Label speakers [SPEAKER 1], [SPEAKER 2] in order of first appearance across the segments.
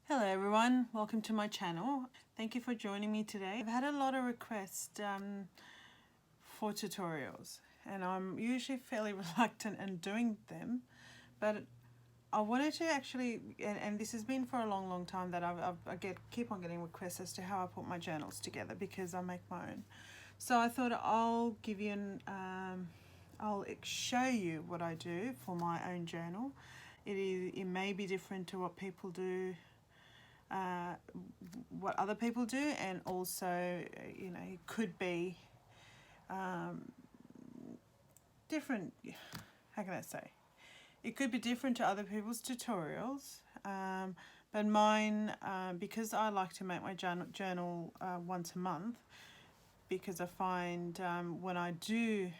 [SPEAKER 1] Hello everyone, welcome to my channel. Thank you for joining me today. I've had a lot of requests for tutorials and I'm usually fairly reluctant in doing them, but I wanted to actually, and this has been for a long time that keep on getting requests as to how I put my journals together because I make my own. So I thought I'll give you I'll show you what I do for my own journal. It may be different to what people do, what other people do, and also it could be different. How can I say? It could be different to other people's tutorials, but mine, because I like to make my journal once a month, because I find when I do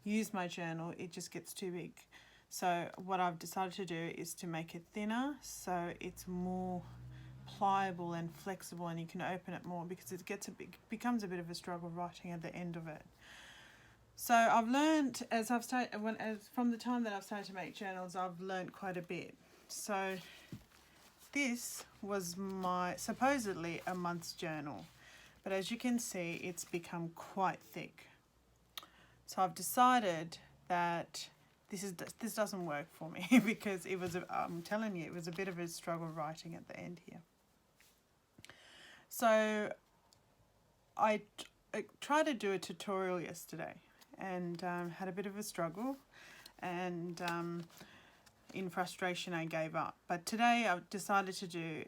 [SPEAKER 1] use my journal it just gets too big. So what I've decided to do is to make it thinner so it's more pliable and flexible and you can open it more, because it becomes a bit of a struggle writing at the end of it. So I've learned from the time that I've started to make journals, I've learned quite a bit. So this was my supposedly a month's journal, but as you can see it's become quite thick. So I've decided that this doesn't work for me because I'm telling you, it was a bit of a struggle writing at the end here. So I tried to do a tutorial yesterday and had a bit of a struggle, and in frustration I gave up. But today I've decided to do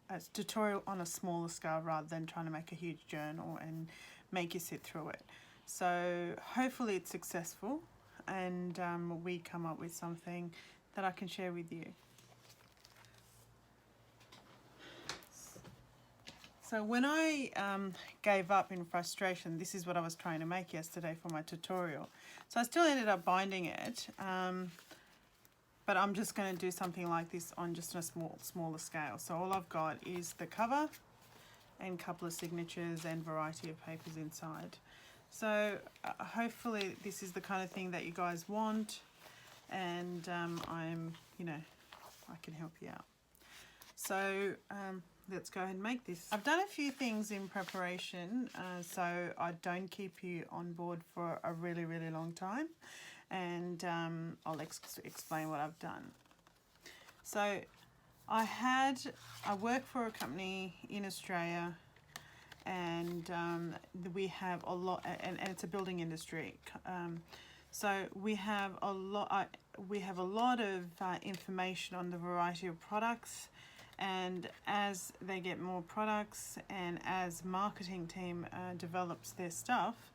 [SPEAKER 1] a tutorial on a smaller scale rather than trying to make a huge journal and make you sit through it. So hopefully it's successful and we come up with something that I can share with you. So when I gave up in frustration, this is what I was trying to make yesterday for my tutorial. So I still ended up binding it, but I'm just going to do something like this on just a smaller scale. So all I've got is the cover and a couple of signatures and variety of papers inside. So hopefully this is the kind of thing that you guys want, and I can help you out. So let's go ahead and make this. I've done a few things in preparation so I don't keep you on board for a really long time, and I'll explain what I've done. So I work for a company in Australia, and we have a lot, and it's a building industry. So we have a lot of information on the variety of products, and as they get more products and as marketing team develops their stuff,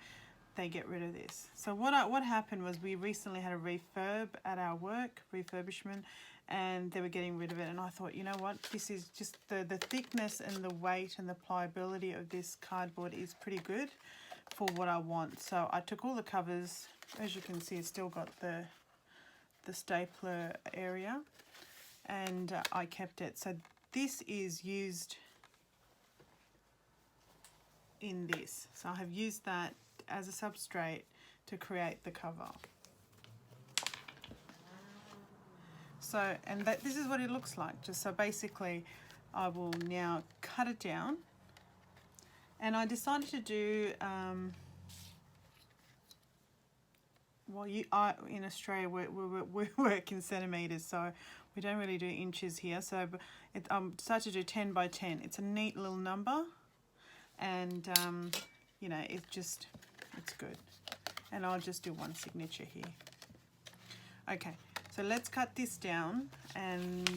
[SPEAKER 1] they get rid of this. So what happened was we recently had a refurb at our work, refurbishment, and they were getting rid of it, and I thought, you know what, this is just the thickness and the weight and the pliability of this cardboard is pretty good for what I want. So I took all the covers. As you can see, it's still got the stapler area, and I kept it. So this is used in this. So I have used that as a substrate to create the cover. So, and this is what it looks like. So basically I will now cut it down, and I decided to do in Australia we work in centimetres, so we don't really do inches here. So decided to do 10 by 10. It's a neat little number, and it's good. And I'll just do one signature here. Okay, so let's cut this down, and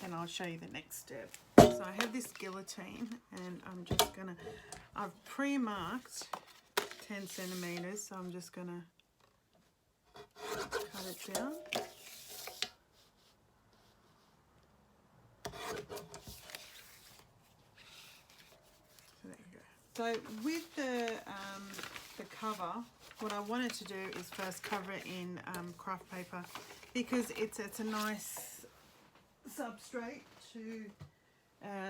[SPEAKER 1] then I'll show you the next step. So I have this guillotine, and I've pre-marked 10 centimetres, so I'm just gonna cut it down. So there you go. So with the cover, what I wanted to do is first cover it in craft paper, because it's a nice substrate to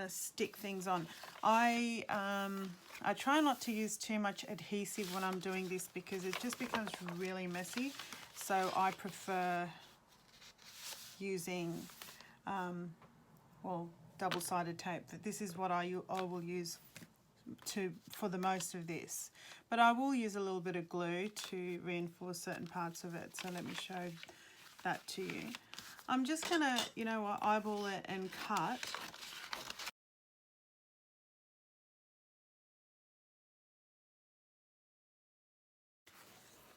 [SPEAKER 1] stick things on. I try not to use too much adhesive when I'm doing this because it just becomes really messy. So I prefer using well, double-sided tape. This is what I will use for the most of this, but I will use a little bit of glue to reinforce certain parts of it. So let me show that to you. I'm just gonna, you know what, eyeball it and cut.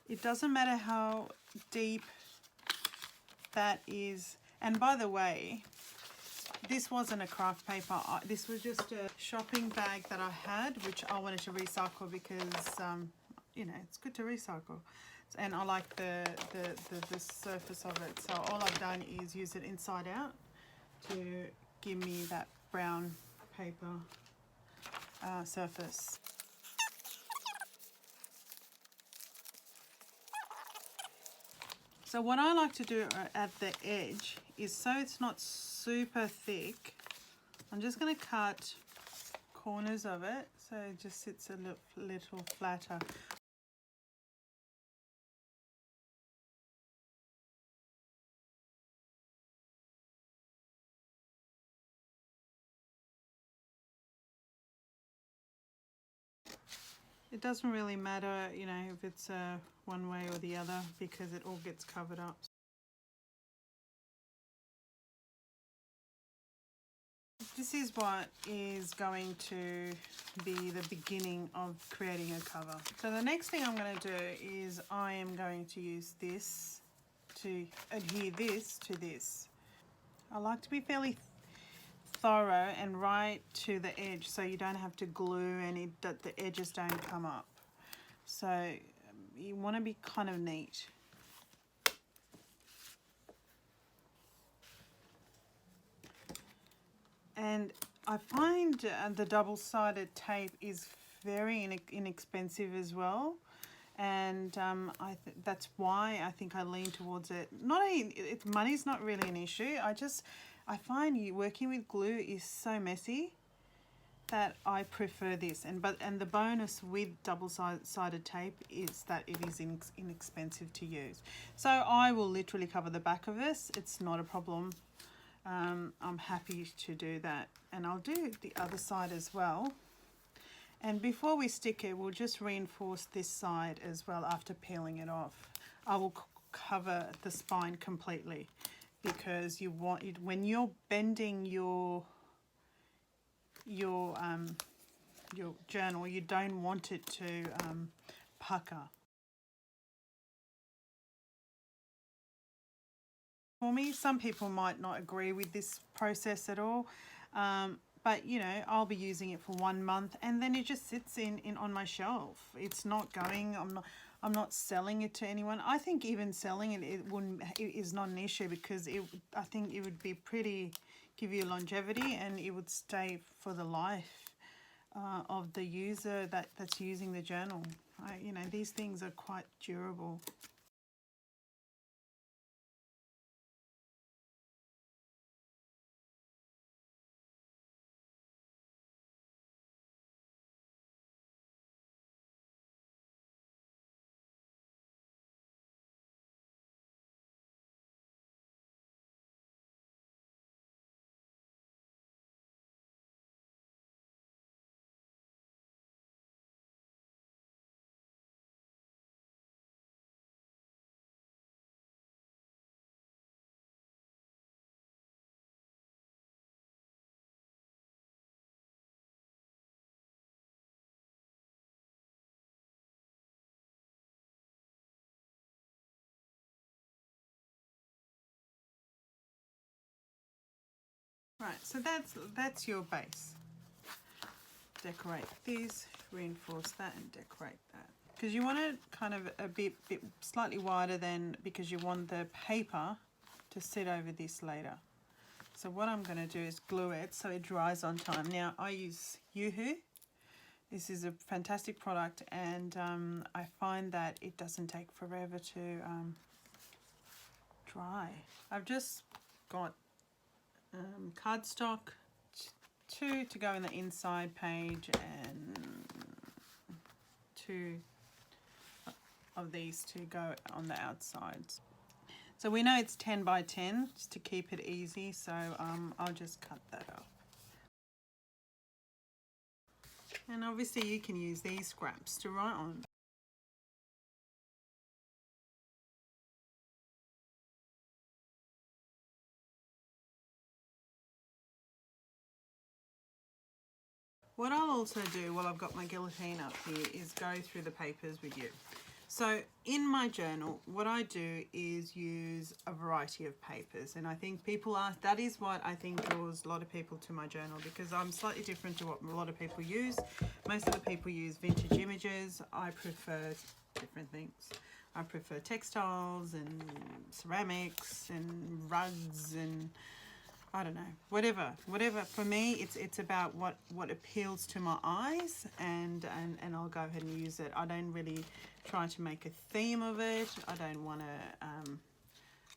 [SPEAKER 1] It doesn't matter how deep that is. And by the way, this wasn't a craft paper. This was just a shopping bag that I had, which I wanted to recycle because, you know, it's good to recycle. And I like the surface of it. So all I've done is use it inside out to give me that brown paper surface. So what I like to do at the edge is, so it's not super thick, I'm just going to cut corners of it so it just sits a little flatter. It doesn't really matter, you know, if it's one way or the other, because it all gets covered up. This is what is going to be the beginning of creating a cover. So the next thing I'm going to do is I am going to use this to adhere this to this. I like to be fairly thorough and right to the edge, so you don't have to glue and that the edges don't come up. So you want to be kind of neat. And I find the double-sided tape is very inexpensive as well, and that's why I think I lean towards it. Not only money's not really an issue. I find working with glue is so messy that I prefer this. And the bonus with double-sided tape is that it is inexpensive to use. So I will literally cover the back of this. It's not a problem. I'm happy to do that, and I'll do the other side as well. And before we stick it, we'll just reinforce this side as well after peeling it off. I will cover the spine completely, because you want it when you're bending your journal, you don't want it to pucker. For me, some people might not agree with this process at all, but you know, I'll be using it for 1 month and then it just sits in on my shelf. It's not going. I'm not selling it to anyone. I think even selling it, it is not an issue, because I think it would be give you longevity, and it would stay for the life of the user that's using the journal. You know, these things are quite durable. Right, so that's your base. Decorate this, reinforce that, and decorate that. Because you want it kind of a bit slightly wider than, because you want the paper to sit over this later. So what I'm going to do is glue it so it dries on time. Now I use Yoo-Hoo. This is a fantastic product, and I find that it doesn't take forever to dry. I've just got cardstock, 2 to go in the inside page, and 2 of these to go on the outsides. So we know it's 10 by 10 just to keep it easy, so I'll just cut that up. And obviously you can use these scraps to write on. What I'll also do while I've got my guillotine up here is go through the papers with you. So in my journal, what I do is use a variety of papers, and I think people ask, that is what I think draws a lot of people to my journal, because I'm slightly different to what a lot of people use. Most of the people use vintage images. I prefer different things. I prefer textiles and ceramics and rugs and I don't know, whatever. For me, it's about what appeals to my eyes, and I'll go ahead and use it. I don't really try to make a theme of it. I don't want a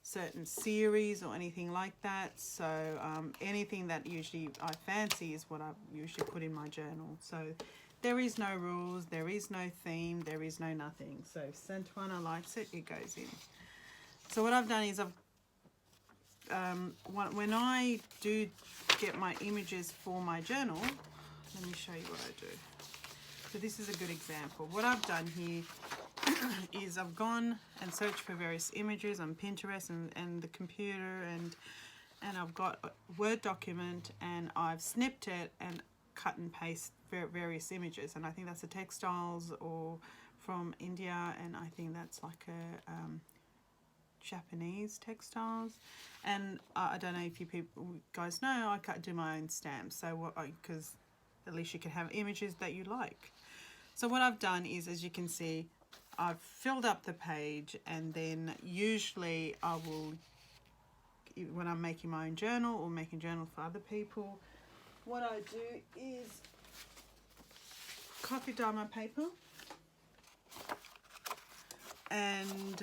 [SPEAKER 1] certain series or anything like that. So anything that usually I fancy is what I usually put in my journal. So there is no rules, there is no theme, there is no nothing. So if Santuana likes it, it goes in. So what I've done is when I do get my images for my journal, let me show you what I do. So this is a good example. What I've done here is I've gone and searched for various images on Pinterest and the computer, and I've got a Word document, and I've snipped it and cut and paste various images. And I think that's the textiles or from India, and I think that's like a Japanese textiles. And I don't know if you guys know, I do my own stamps. So because at least you can have images that you like. So what I've done is, as you can see, I've filled up the page, and then usually I will, when I'm making my own journal or making journal for other people, what I do is coffee dye my paper, and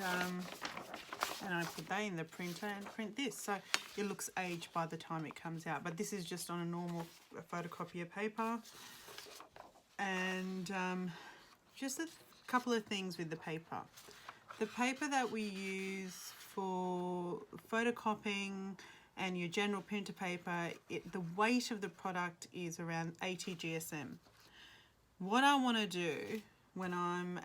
[SPEAKER 1] I put that in the printer and print this, so it looks aged by the time it comes out. But this is just on a normal photocopier paper. And just a couple of things with the paper. The paper that we use for photocopying and your general printer paper, the weight of the product is around 80 GSM. What I want to do when I'm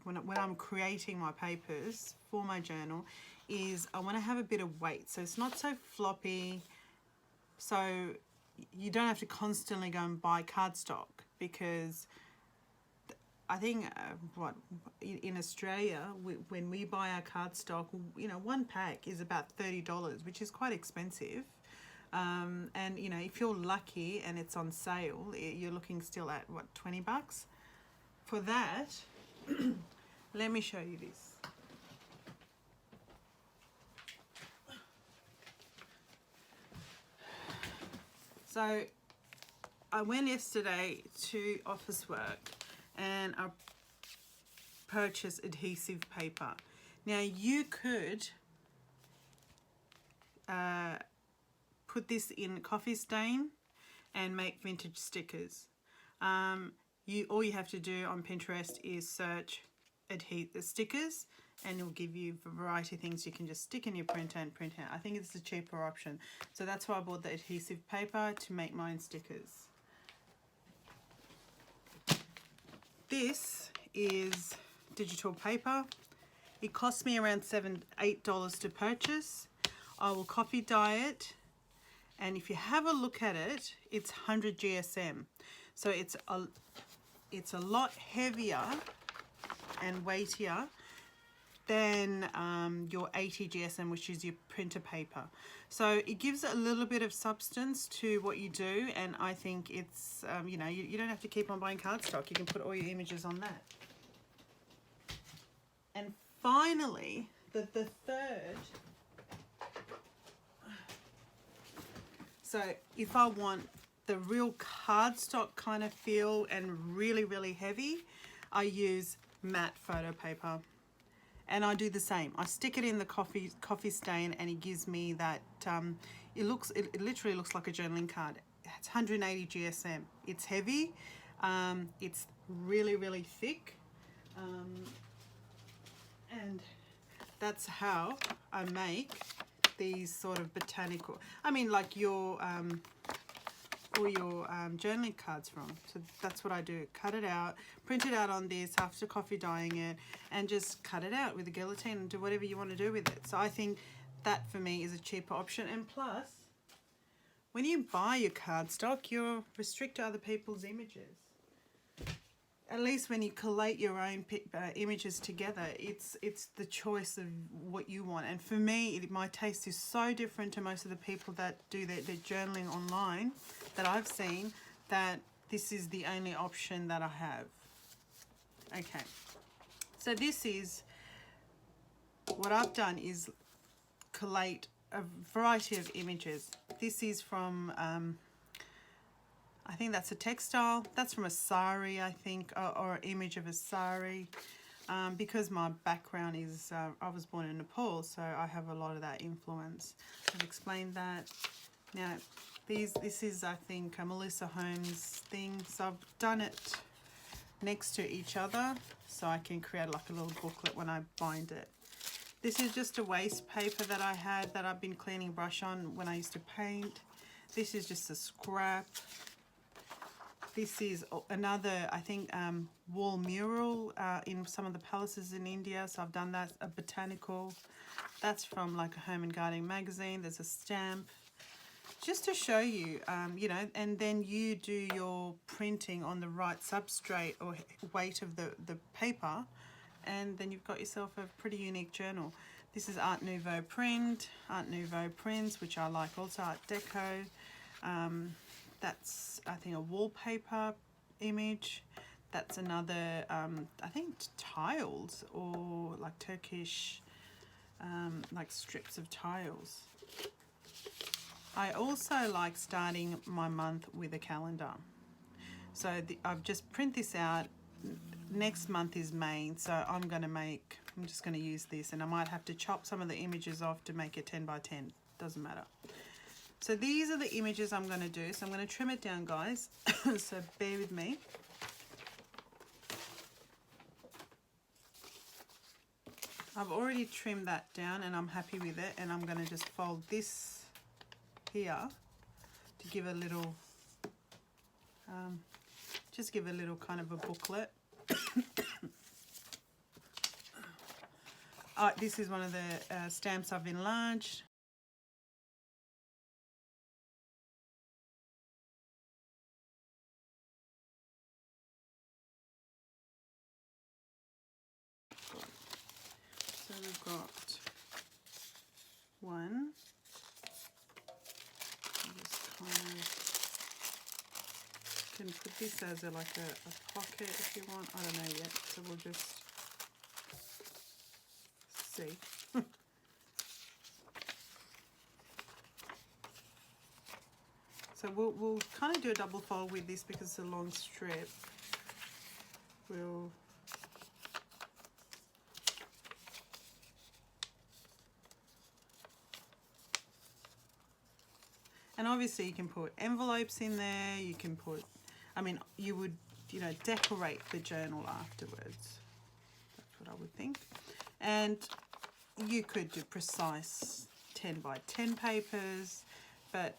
[SPEAKER 1] when I'm creating my papers for my journal is I want to have a bit of weight, so it's not so floppy, so you don't have to constantly go and buy cardstock, because I think in Australia, when we buy our cardstock, you know, one pack is about $30, which is quite expensive. And you know, if you're lucky and it's on sale, you're looking still at what, 20 bucks for that. Let me show you this. So I went yesterday to Office Work and I purchased adhesive paper. Now you could put this in coffee stain and make vintage stickers. All you have to do on Pinterest is search stickers, and it'll give you a variety of things you can just stick in your printer and print out. I think it's a cheaper option. So that's why I bought the adhesive paper to make my own stickers. This is digital paper. It cost me around $8 to purchase. I will coffee dye it, and if you have a look at it, it's 100 GSM. So it's a lot heavier and weightier than your 80 GSM, which is your printer paper. So it gives a little bit of substance to what you do, and I think it's, you know, you don't have to keep on buying cardstock. You can put all your images on that. And finally, the third, so if I want the real cardstock kind of feel and really, really heavy, I use matte photo paper. And I do the same. I stick it in the coffee stain, and it gives me that, it literally looks like a journaling card. It's 180 GSM. It's heavy, it's really, really thick, and that's how I make these sort of botanical, I mean like your or your journaling cards from. So that's what I do. Cut it out, print it out on this after coffee dyeing it, and just cut it out with the guillotine and do whatever you want to do with it. So I think that for me is a cheaper option. And plus, when you buy your cardstock, you're restricted to other people's images. At least when you collate your own images together, it's the choice of what you want. And for me, my taste is so different to most of the people that do their journaling online that I've seen, that this is the only option that I have. Okay, so this is, what I've done is collate a variety of images. This is from, I think that's a textile. That's from a sari, I think, or an image of a sari. Because my background is, I was born in Nepal, so I have a lot of that influence. I've explained that. Now, this is, I think, a Melissa Holmes thing. So I've done it next to each other, so I can create like a little booklet when I bind it. This is just a waste paper that I had that I've been cleaning brush on when I used to paint. This is just a scrap. This is another, I think, wall mural in some of the palaces in India. So I've done that, a botanical. That's from like a home and gardening magazine. There's a stamp. Just to show you, you know, and then you do your printing on the right substrate or weight of the paper, and then you've got yourself a pretty unique journal. This is Art Nouveau print, Art Nouveau prints, which I like also, Art Deco. That's, I think, a wallpaper image. That's another, I think, tiles or like Turkish, like strips of tiles. I also like starting my month with a calendar. So I've just print this out. Next month is May, so I'm just going to use this, and I might have to chop some of the images off to make it 10 by 10. Doesn't matter. So these are the images I'm going to do. So I'm going to trim it down, guys. So bear with me. I've already trimmed that down and I'm happy with it, and I'm going to just fold this here to give a little, just give a little kind of a booklet. This is one of the stamps I've enlarged. So we've got one. Just kind of can put this as a pocket if you want. I don't know yet, so we'll just see. So we'll kind of do a double fold with this because it's a long strip. We'll and obviously you can put envelopes in there, you can put, I mean, you would, you know, decorate the journal afterwards. That's what I would think. And you could do precise 10 by 10 papers, but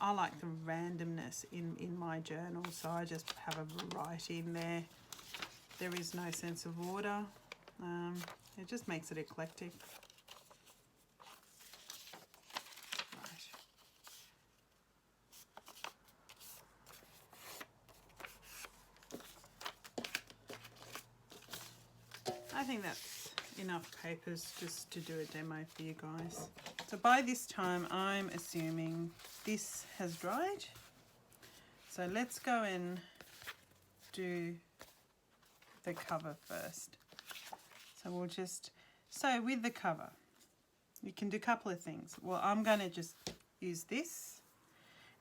[SPEAKER 1] I like the randomness in my journal, so I just have a variety in there. There is no sense of order. It just makes it eclectic. I think that's enough papers just to do a demo for you guys. So by this time, I'm assuming this has dried. So let's go and do the cover first. So we'll just, so with the cover, you can do a couple of things. Well, I'm going to just use this,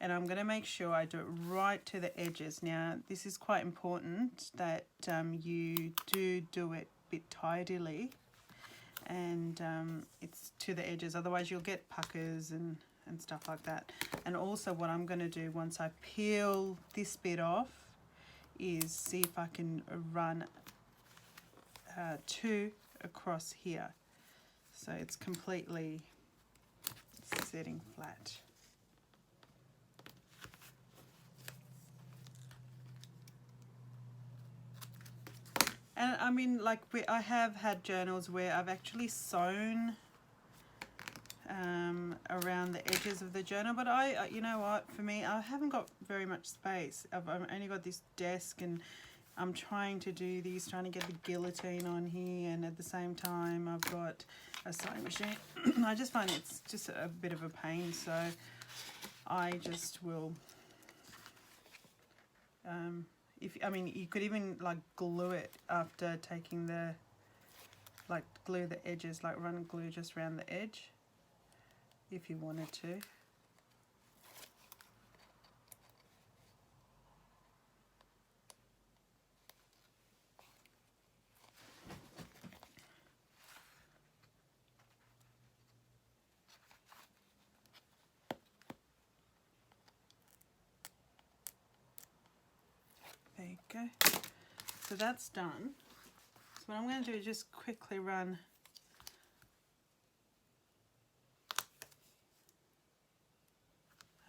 [SPEAKER 1] and I'm going to make sure I do it right to the edges. Now, this is quite important that you do it a bit tidily, and it's to the edges, otherwise you'll get puckers and stuff like that. And also what I'm going to do once I peel this bit off is see if I can run two across here. so it's completely sitting flat. And I mean, like, I have had journals where I've actually sewn around the edges of the journal, but you know what, for me, I haven't got very much space. I've only got this desk, and I'm trying to do these, trying to get the guillotine on here, and at the same time I've got a sewing machine. I just find it's just a bit of a pain, so I just will I mean, you could even like glue it after taking the, like, glue the edges, like run glue just around the edge if you wanted to. There you go. So that's done. So what I'm going to do is just quickly run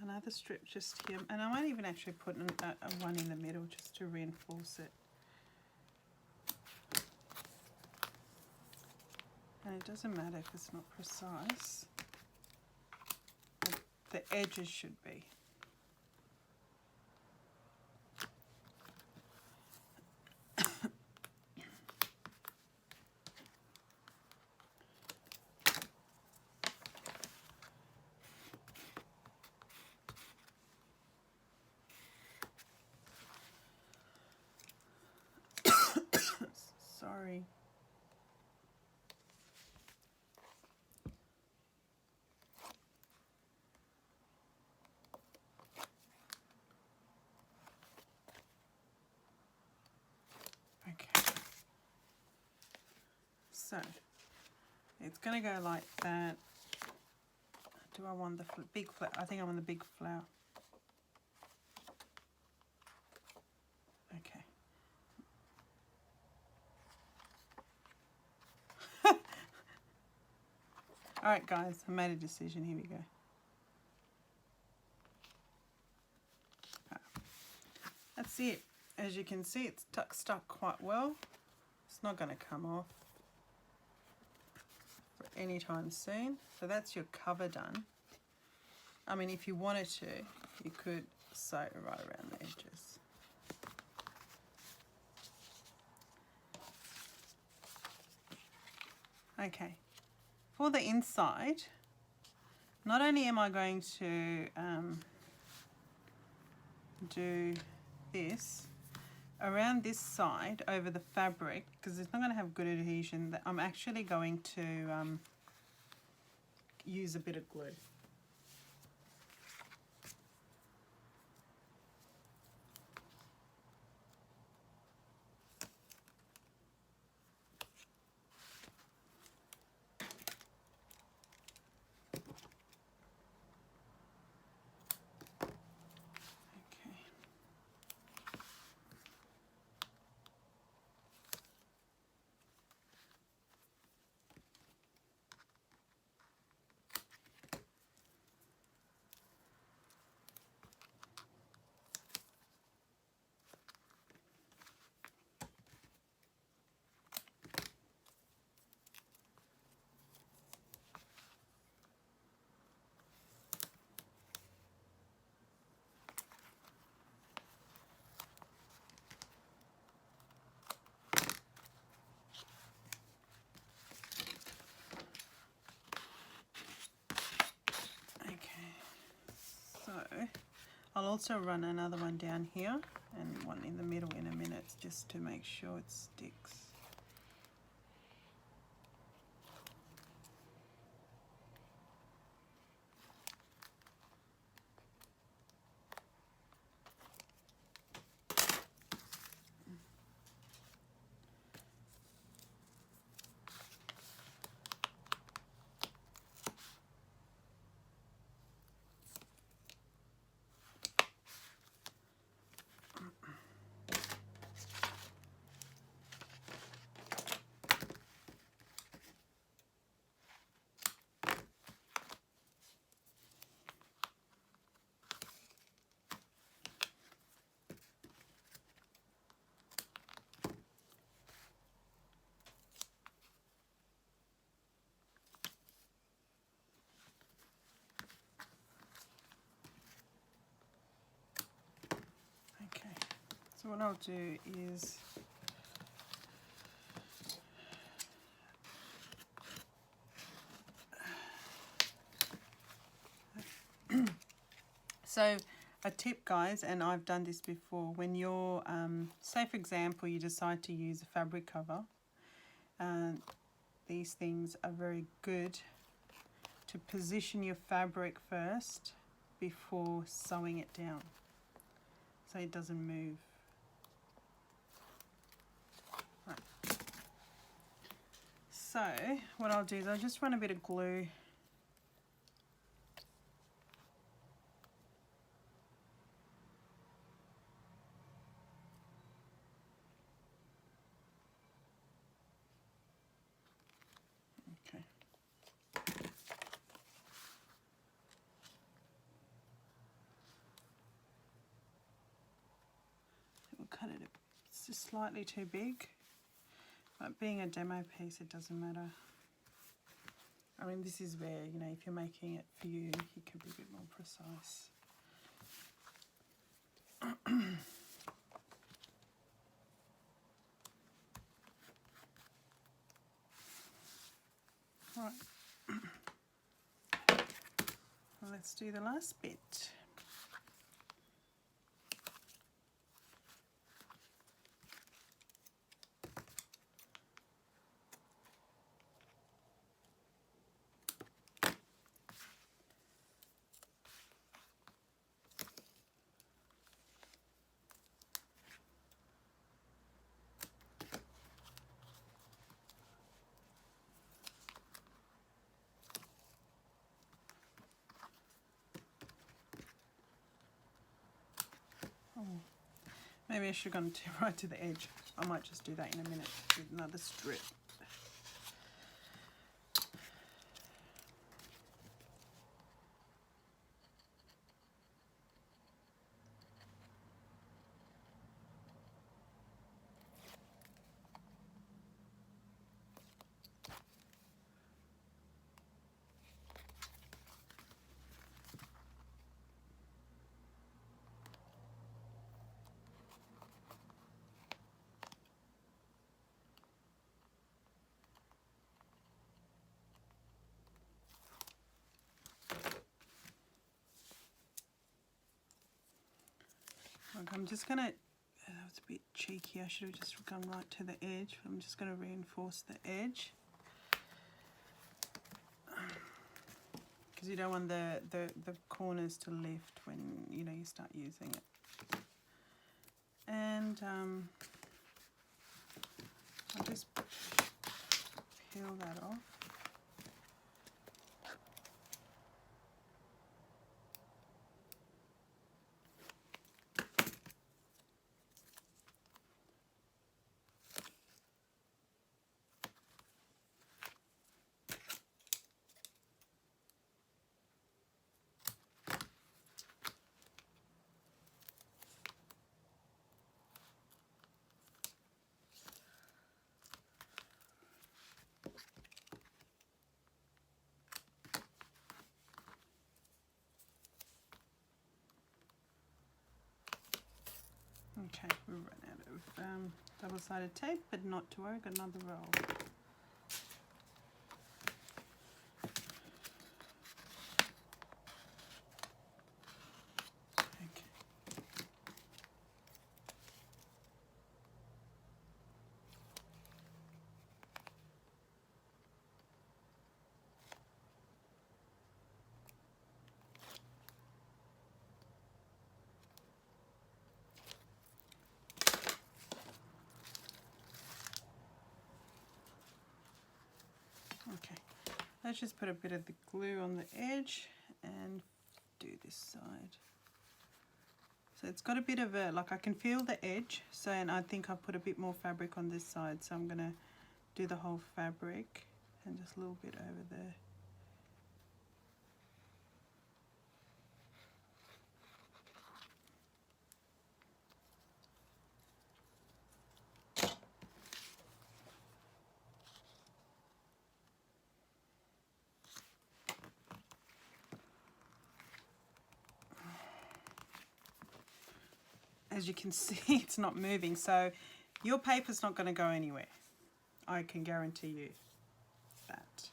[SPEAKER 1] another strip just here, and I might even actually put a one in the middle just to reinforce it. And it doesn't matter if it's not precise. The edges should be. Sorry. Okay. So it's going to go like that. Do I want the big flower? I think I want the big flower. Okay. All right, guys, I made a decision. Here we go. That's it. As you can see, it's stuck quite well. It's not going to come off for any time soon. So that's your cover done. I mean, if you wanted to, you could sew right around the edges. Okay. For the inside, not only am I going to do this around this side over the fabric, because it's not going to have good adhesion, that I'm actually going to use a bit of glue. I'll also run another one down here and one in the middle in a minute, just to make sure it sticks. So what I'll do is so a tip, guys, and I've done this before, when you're, say for example, you decide to use a fabric cover, these things are very good to position your fabric first before sewing it down so it doesn't move. Right. So what I'll do is I'll just run a bit of glue okay. We'll cut it, it's just slightly too big, but being a demo piece it doesn't matter. I mean, this is where, you know, if you're making it for you, you can be a bit more precise. Right. Well, let's do the last bit. Oh, maybe I should have gone right to the edge. I might just do that in a minute with another strip. Look, I'm just gonna, that was a bit cheeky, I should have just gone right to the edge, but I'm just gonna reinforce the edge. Because you don't want the corners to lift when, you know, you start using it. And I'll just peel that off. Okay, we've run out of double-sided tape, but not to worry, got another roll. Okay. Okay, let's just put a bit of the glue on the edge and do this side. So it's got a bit of a, like I can feel the edge, so, and I think I've put a bit more fabric on this side, so I'm gonna do the whole fabric and just a little bit over there. as you can see, it's not moving, so your paper's not going to go anywhere. I can guarantee you that.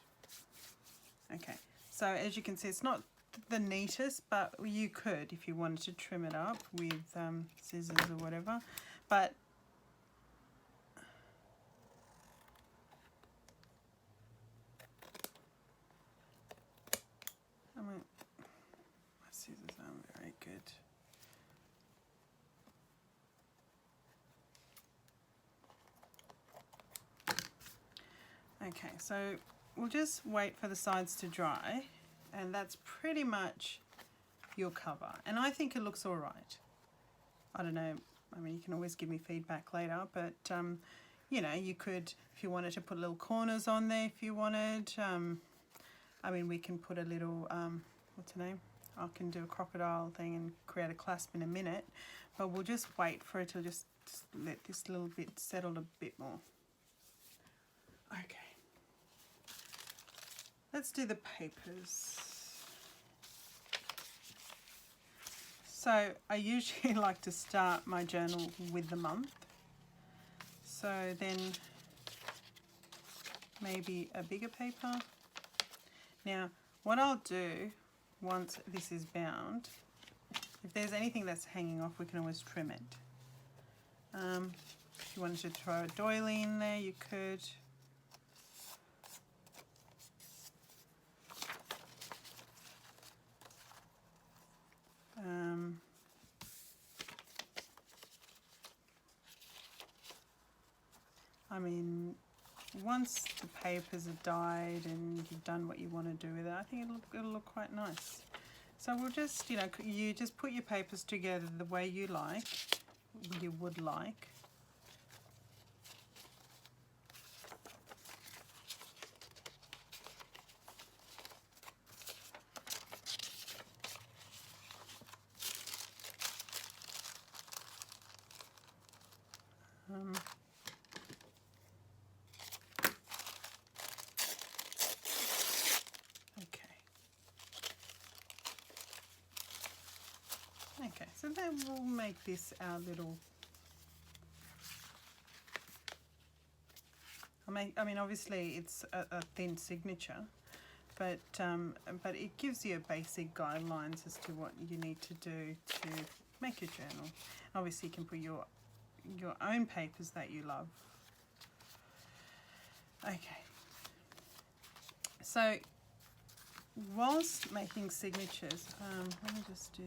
[SPEAKER 1] Okay, so as you can see, it's not the neatest, but you could, if you wanted to trim it up with scissors or whatever, but I mean, my scissors aren't very good. Okay, so we'll just wait for the sides to dry, and that's pretty much your cover. And I think it looks all right. I don't know, I mean, you can always give me feedback later, but you know, you could, if you wanted to put little corners on there, if you wanted. I mean, we can put a little, what's the name? I can do a crocodile thing and create a clasp in a minute, but we'll just wait for it to just let this little bit settle a bit more. Okay. Let's do the papers. So I usually like to start my journal with the month. So then maybe a bigger paper. Now what I'll do once this is bound, if there's anything that's hanging off, we can always trim it. If you wanted to throw a doily in there, you could. I mean, once the papers are dyed and you've done what you want to do with it, I think it'll look quite nice. So we'll just, you know, you just put your papers together the way you like, you would like. Okay, so then we'll make this our little, I mean obviously it's a thin signature, but it gives you basic guidelines as to what you need to do to make your journal. Obviously you can put your own papers that you love. Okay, so whilst making signatures, let me just do,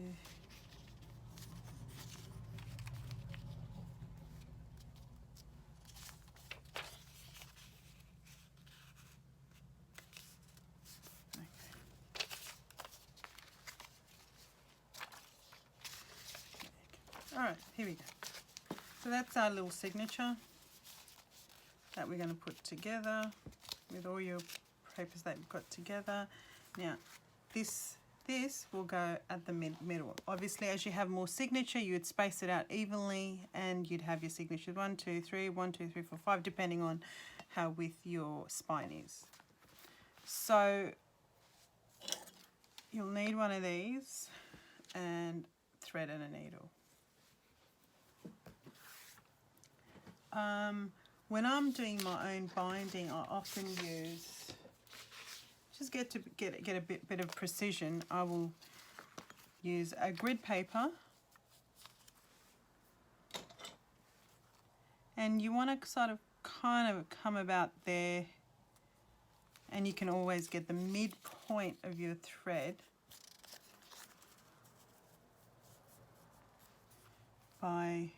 [SPEAKER 1] all right, here we go. So that's our little signature that we're going to put together with all your papers that you've got together. Now, this will go at the middle. Obviously, as you have more signature, you would space it out evenly, and you'd have your signatures 1, 2, 3, 1, 2, 3, 4, 5, depending on how width your spine is. So you'll need one of these and thread and a needle. When I'm doing my own binding, I often use, just get a bit of precision, I will use a grid paper, and you want to sort of kind of come about there, and you can always get the midpoint of your thread by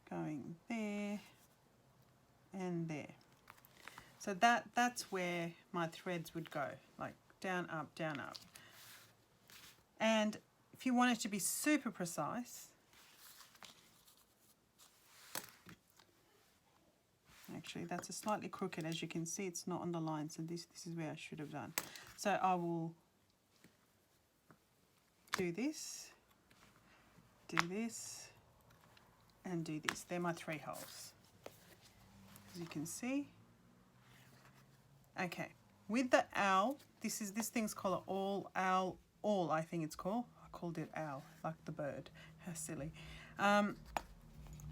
[SPEAKER 1] going there and there. So that's where my threads would go, like down, up, down, up. And if you want it to be super precise, actually that's a slightly crooked, as you can see it's not on the line, so this is where I should have done. So I will do this, and do this. They're my 3 holes, as you can see. Okay, with the owl, this thing's called an awl, I think it's called. I called it owl, like the bird. How silly.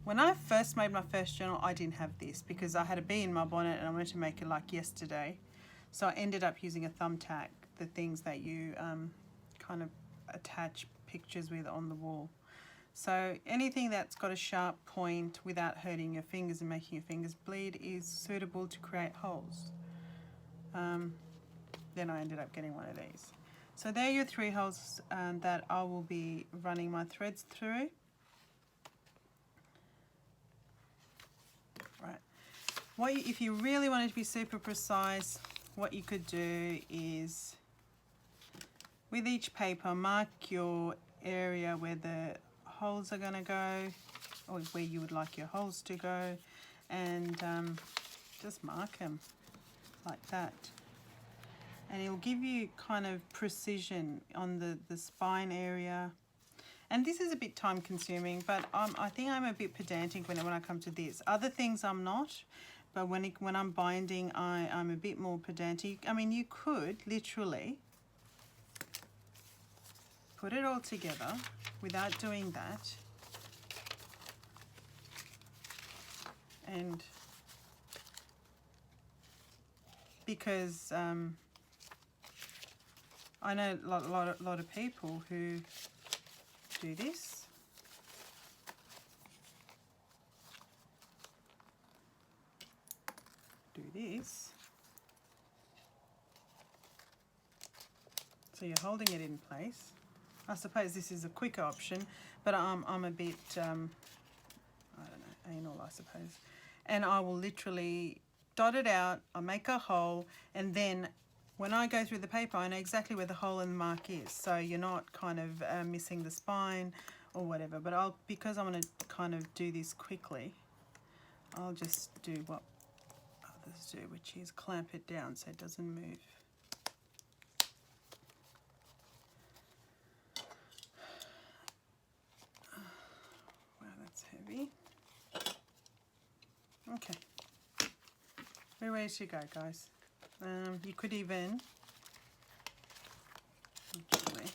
[SPEAKER 1] When I first made my first journal, I didn't have this because I had a bee in my bonnet and I wanted to make it like yesterday. So I ended up using a thumbtack, the things that you kind of attach pictures with on the wall. So anything that's got a sharp point without hurting your fingers and making your fingers bleed is suitable to create holes. Then I ended up getting one of these. So there are your 3 holes that I will be running my threads through. Right. If you really wanted to be super precise, what you could do is, with each paper, mark your area where the holes are going to go, or where you would like your holes to go, and just mark them like that. And it'll give you kind of precision on the spine area. And this is a bit time consuming, but I think I'm a bit pedantic when I come to this. Other things I'm not, but when I'm binding, I'm a bit more pedantic. I mean, you could literally put it all together without doing that. And because I know a lot of people who do this. Do this. So you're holding it in place. I suppose this is a quicker option, but I'm a bit, I don't know, anal, I suppose. And I will literally dot it out, I make a hole, and then when I go through the paper, I know exactly where the hole in the mark is. So you're not kind of missing the spine or whatever. But because I'm going to kind of do this quickly, I'll just do what others do, which is clamp it down so it doesn't move. Wow, that's heavy. Okay. We're ready to go, guys. You could even actually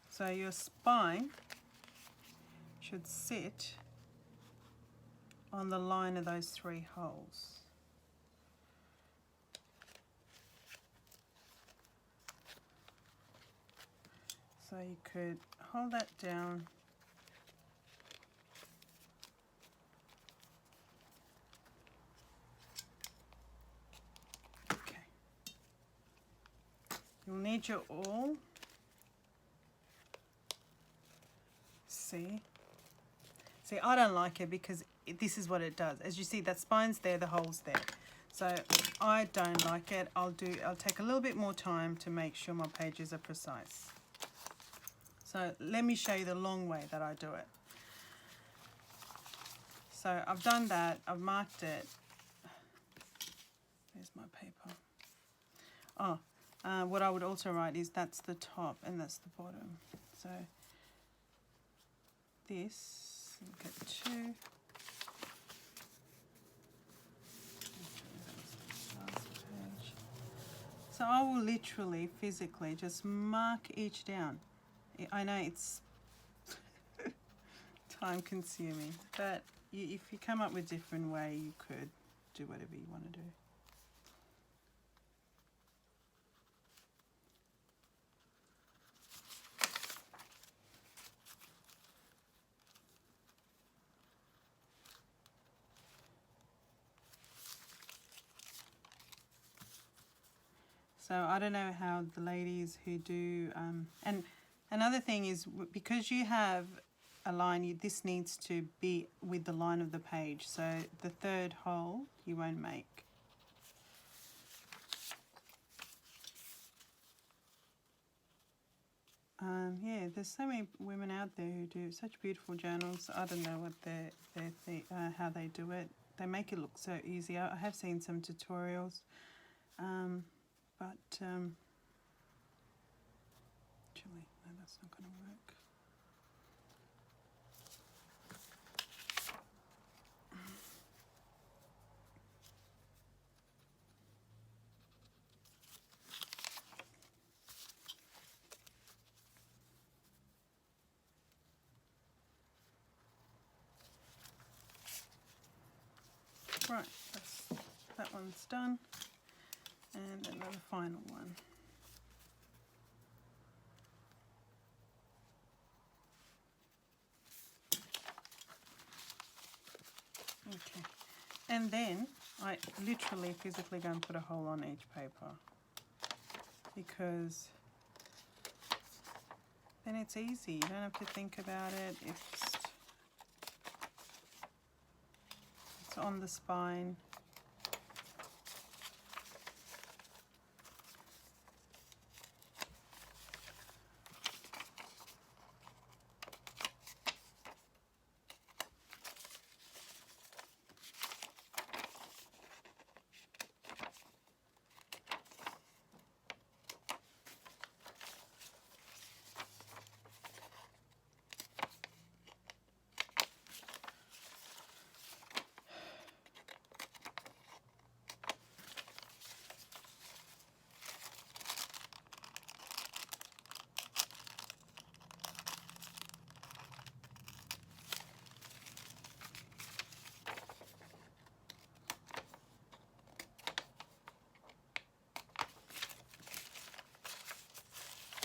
[SPEAKER 1] so your spine should sit on the line of those 3 holes. So you could hold that down. You'll need your awl. See, I don't like it because this is what it does. As you see, that spine's there, the hole's there. So I don't like it. I'll take a little bit more time to make sure my pages are precise. So let me show you the long way that I do it. So I've done that. I've marked it. There's my paper. Oh. What I would also write is that's the top and that's the bottom. So this, look at 2. So I will literally, physically just mark each down. I know it's time consuming, but if you come up with a different way, you could do whatever you want to do. So I don't know how the ladies who do, and another thing is because you have a line, this needs to be with the line of the page. So the 3rd hole you won't make. Yeah, there's so many women out there who do such beautiful journals. I don't know what how they do it. They make it look so easy. I have seen some tutorials. But actually, no, that's not going to work. Right, that one's done, and another final one. Okay, and then I literally physically go and put a hole on each paper, because then it's easy. You don't have to think about it. It's on the spine.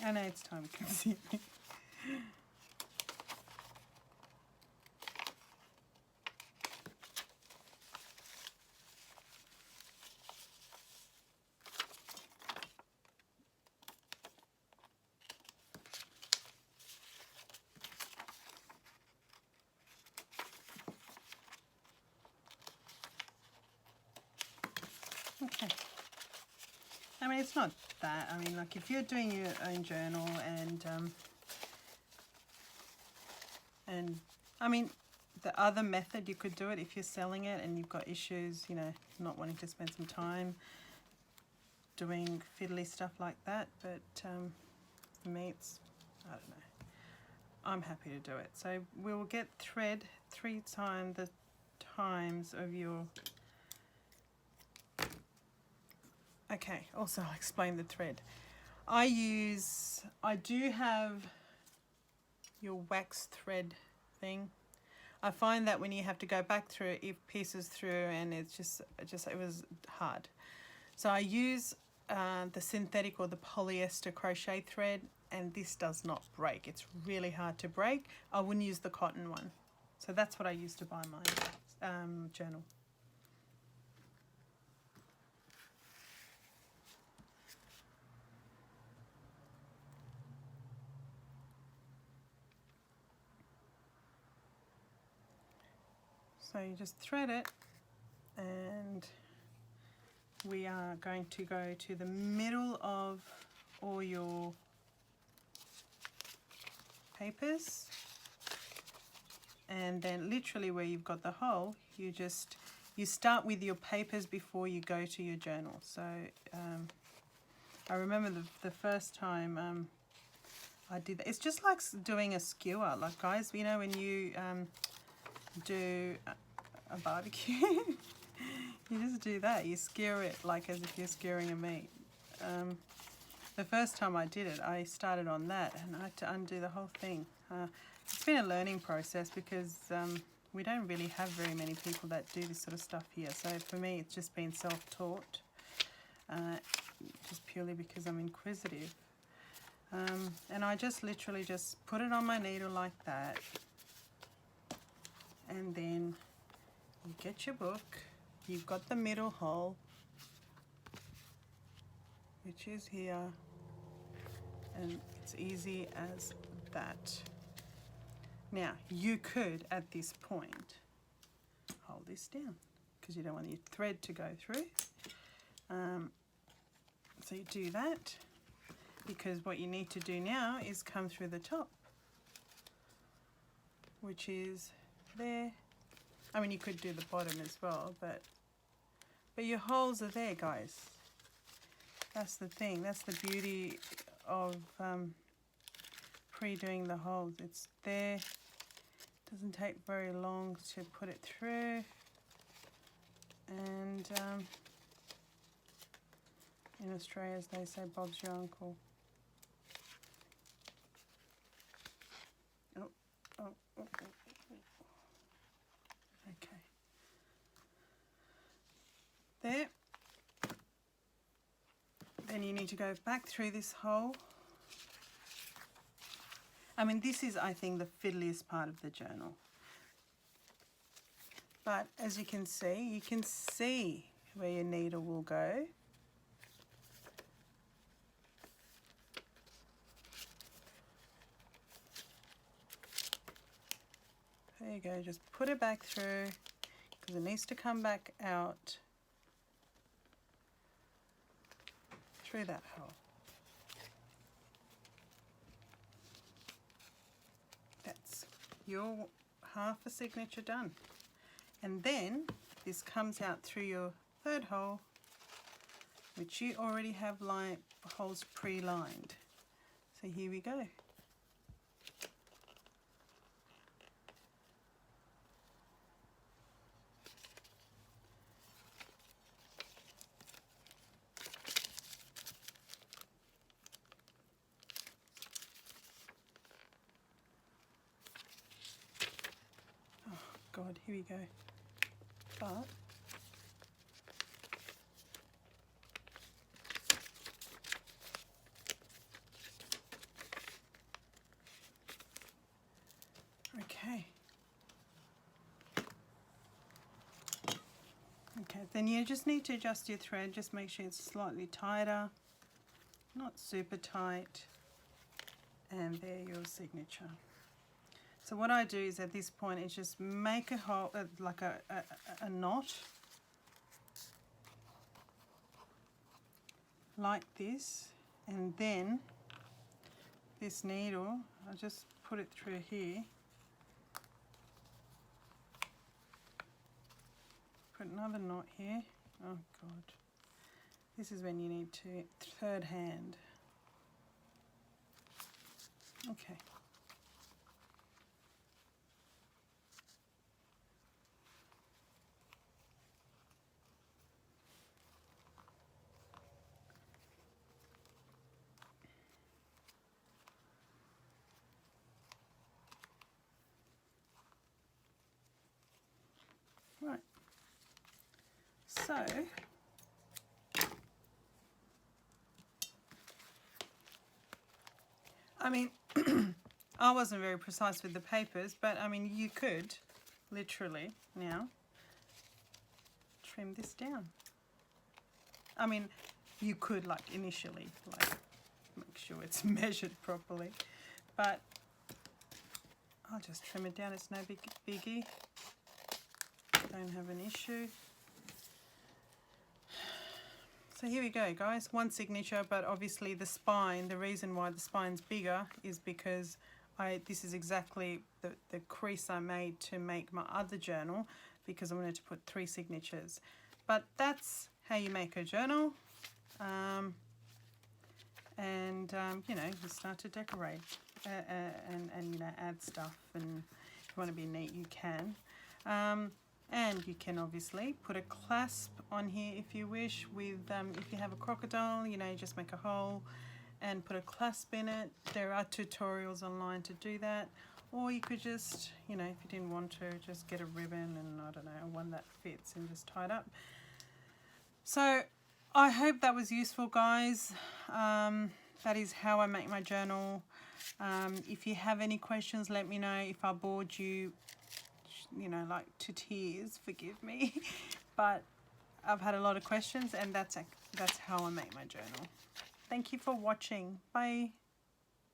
[SPEAKER 1] I know it's time consuming. Okay. I mean, it's not that. I mean, like if you're doing your own journal and I mean, the other method you could do it if you're selling it and you've got issues, you know, not wanting to spend some time doing fiddly stuff like that. But for me, it's, I don't know. I'm happy to do it. So we will get thread 3 times the times of your. Okay, also I'll explain the thread. I do have your wax thread thing. I find that when you have to go back through, it pieces through, and it was hard. So I use the synthetic or the polyester crochet thread, and this does not break. It's really hard to break. I wouldn't use the cotton one. So that's what I use to buy my journal. So you just thread it, and we are going to go to the middle of all your papers, and then literally where you've got the hole, you start with your papers before you go to your journal. So I remember the first time I did that. It's just like doing a skewer. Like, guys, you know, when you do a barbecue, you just do that. You skewer it like as if you're skewering a meat. The first time I did it, I started on that, and I had to undo the whole thing. It's been a learning process because we don't really have very many people that do this sort of stuff here. So for me, it's just been self-taught, just purely because I'm inquisitive. And I just literally just put it on my needle like that, and then you get your book. You've got the middle hole, which is here, and it's easy as that. Now you could at this point hold this down because you don't want your thread to go through. So you do that, because what you need to do now is come through the top, which is there. I mean, you could do the bottom as well, but your holes are there, guys. That's the thing. That's the beauty of pre-doing the holes. It's there. Doesn't take very long to put it through, and in Australia, as they say, Bob's your uncle. Oh. Okay. there. Then you need to go back through this hole. I mean, this is, I think, the fiddliest part of the journal. But as you can see where your needle will go. There you go, just put it back through because it needs to come back out through that hole. That's your half a signature done. And then this comes out through your third hole, which you already have holes pre-lined. So here we go. God, here we go. But okay. Okay, then you just need to adjust your thread, just make sure it's slightly tighter, not super tight, and there your signature. So what I do is at this point is just make a hole, like a knot, like this, and then this needle, I just put it through here, put another knot here. Oh God, this is when you need to third hand. Okay. Right, so I mean, I wasn't very precise with the papers, but I mean, you could literally now trim this down. I mean, you could like initially, like make sure it's measured properly, but I'll just trim it down, it's no biggie. Don't have an issue. So here we go, guys, one signature, but obviously the spine, the reason why the spine's bigger is because this is exactly the crease I made to make my other journal, because I wanted to put 3 signatures. But that's how you make a journal, you know, you start to decorate and you know, add stuff, and if you want to be neat you can. And you can obviously put a clasp on here if you wish with, if you have a crocodile, you know, you just make a hole and put a clasp in it. There are tutorials online to do that. Or you could just, you know, if you didn't want to, just get a ribbon and, I don't know, one that fits and just tie it up. So I hope that was useful, guys. That is how I make my journal. If you have any questions, let me know. If I bored you, you know, like to tears, forgive me. But I've had a lot of questions, and that's how I make my journal. Thank you for watching. Bye.